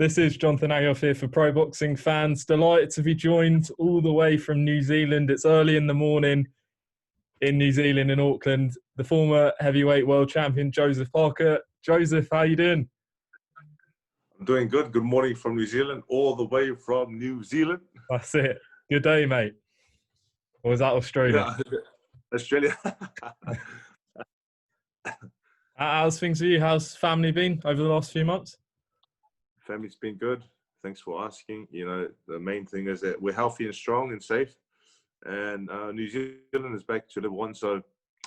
This is Jonathan Ayoff here for Pro Boxing Fans. Delighted to be joined all the way from New Zealand. It's early in the morning in New Zealand, in Auckland. The former heavyweight world champion, Joseph Parker. Joseph, how you doing? I'm doing good. Good morning from New Zealand, all the way from New Zealand. That's it. Good day, mate. Or was that Australia? Yeah, Australia. How's things for you? How's family been over the last few months? Family's been good. Thanks for asking. You know, the main thing is that we're healthy and strong and safe. And New Zealand is back to level one. So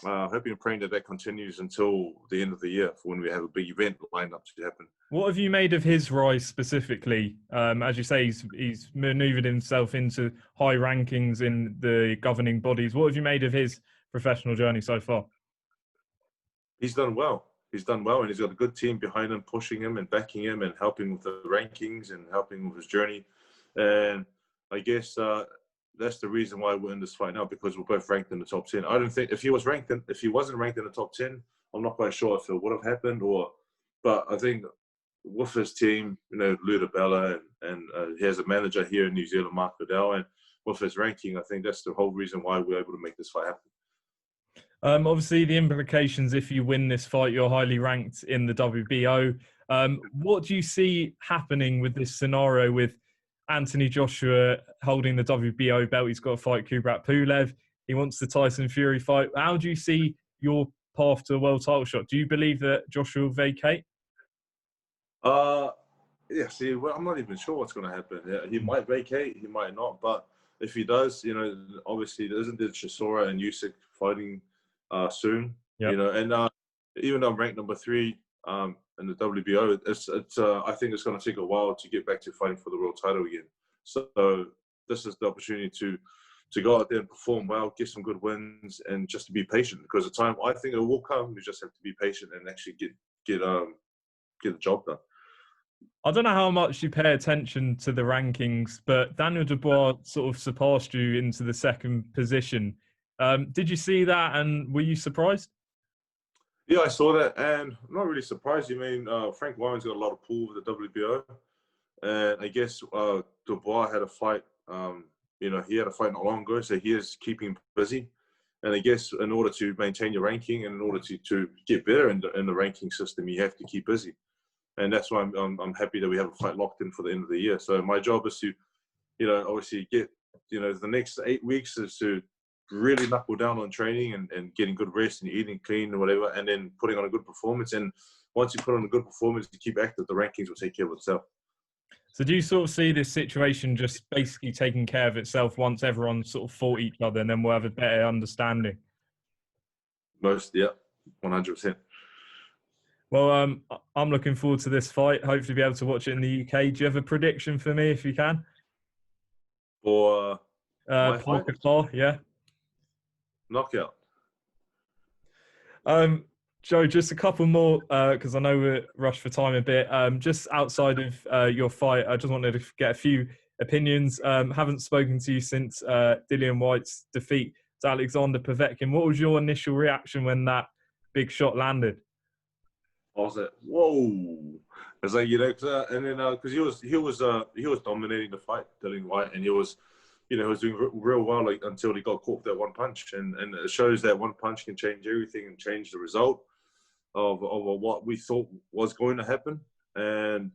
hoping and praying that that continues until the end of the year for when we have a big event lined up to happen. What have you made of his rise specifically? As you say, he's manoeuvred himself into high rankings in the governing bodies. What have you made of his professional journey so far? He's done well. He's done well, and he's got a good team behind him, pushing him and backing him and helping with the rankings and helping with his journey. And I guess that's the reason why we're in this fight now, because we're both ranked in the top 10. I don't think if he wasn't ranked in the top 10, I'm not quite sure if it would have happened. But I think with his team, you know, Ludabella and he has a manager here in New Zealand, Mark Liddell, and with his ranking, I think that's the whole reason why we're able to make this fight happen. Obviously, the implications if you win this fight, you're highly ranked in the WBO. What do you see happening with this scenario with Anthony Joshua holding the WBO belt? He's got to fight Kubrat Pulev. He wants the Tyson Fury fight. How do you see your path to a world title shot? Do you believe that Joshua will vacate? Yeah, see, well, I'm not even sure what's going to happen. Yeah, he might vacate, he might not. But if he does, you know, obviously, isn't there Chisora and Usyk fighting soon? Yep. You know, and even though I'm ranked number 3 in the WBO, it's I think it's going to take a while to get back to fighting for the world title again. So this is the opportunity to go out there and perform well, get some good wins, and just to be patient, because the time, I think it will come. You just have to be patient and actually get the job done. I don't know how much you pay attention to the rankings, but Daniel Dubois sort of surpassed you into the second position. Did you see that, and were you surprised? Yeah, I saw that, and I'm not really surprised. I mean, Frank Warren's got a lot of pull with the WBO, and I guess Dubois had a fight. You know, he had a fight not long ago, so he is keeping busy. And I guess in order to maintain your ranking and in order to get better in the ranking system, you have to keep busy. And that's why I'm happy that we have a fight locked in for the end of the year. So my job is to, you know, obviously get, you know, the next 8 weeks is to really knuckle down on training and getting good rest and eating clean and whatever, and then putting on a good performance. And once you put on a good performance, you keep active, the rankings will take care of itself. So do you sort of see this situation just basically taking care of itself once everyone sort of fought each other, and then we'll have a better understanding? Yeah, 100%. Well, I'm looking forward to this fight. Hopefully be able to watch it in the UK. Do you have a prediction for me, if you can? For Parker, yeah. Knockout. Joe, just a couple more, because I know we're rushed for time a bit. Just outside of your fight, I just wanted to get a few opinions. Haven't spoken to you since Dillian Whyte's defeat to Alexander Povetkin. What was your initial reaction when that big shot landed? I was like, whoa! It's like, you know, and then because he was dominating the fight, Dillian Whyte, and he was, you know, he was doing real well, like, until he got caught with that one punch, and it shows that one punch can change everything and change the result of what we thought was going to happen, and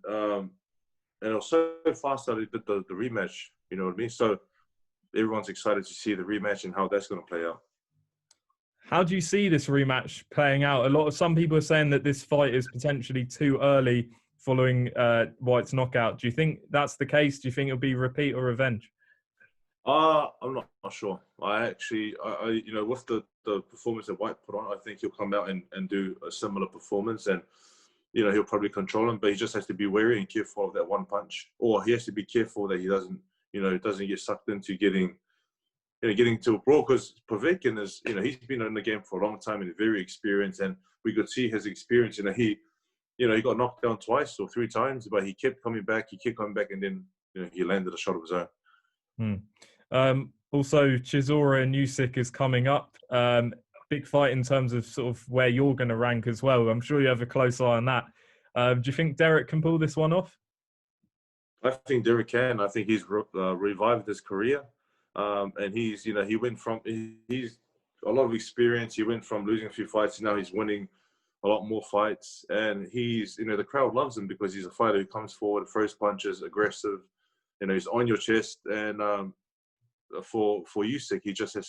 it was so fast that he did the rematch. You know what I mean? So everyone's excited to see the rematch and how that's going to play out. How do you see this rematch playing out? Some people are saying that this fight is potentially too early following Whyte's knockout. Do you think that's the case? Do you think it'll be repeat or revenge? I'm not sure. I you know, with the performance that Whyte put on, I think he'll come out and do a similar performance, and, you know, he'll probably control him, but he just has to be wary and careful of that one punch, or he has to be careful that he doesn't get sucked into getting to a brawl, because Povetkin is, you know, he's been in the game for a long time and very experienced, and we could see his experience. You know, he got knocked down twice or 3 times, but he kept coming back, and then, you know, he landed a shot of his own. Also, Chisora and Usyk is coming up. Big fight in terms of sort of where you're going to rank as well. I'm sure you have a close eye on that. Do you think Derek can pull this one off? I think Derek can. I think he's revived his career, and he's he went from he's a lot of experience. He went from losing a few fights, now he's winning a lot more fights, and he's the crowd loves him because he's a fighter who comes forward, throws punches, aggressive. He's on your chest, and for Usyk,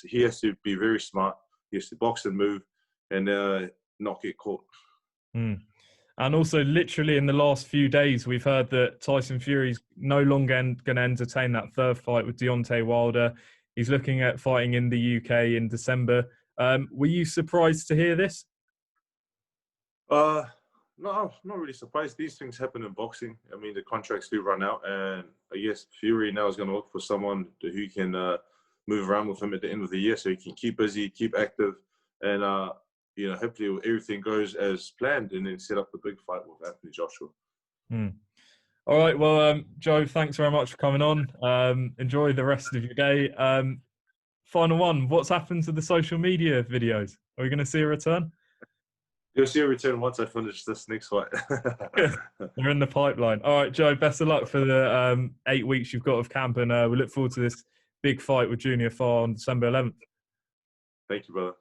he has to be very smart. He has to box and move, and not get caught. Mm. And also, literally in the last few days, we've heard that Tyson Fury's no longer going to entertain that third fight with Deontay Wilder. He's looking at fighting in the UK in December. Were you surprised to hear this? No, I'm not really surprised. These things happen in boxing. I mean, the contracts do run out, and I guess Fury now is going to look for someone who can move around with him at the end of the year, so he can keep busy, keep active, and hopefully everything goes as planned, and then set up the big fight with Anthony Joshua. All right, well, Joe, thanks very much for coming on. Enjoy the rest of your day. Final one, what's happened to the social media videos? Are we going to see a return? You'll see a return once I finish this next fight. They're in the pipeline. All right, Joe, best of luck for the 8 weeks you've got of camp, and we look forward to this big fight with Junior Farr on December 11th. Thank you, brother.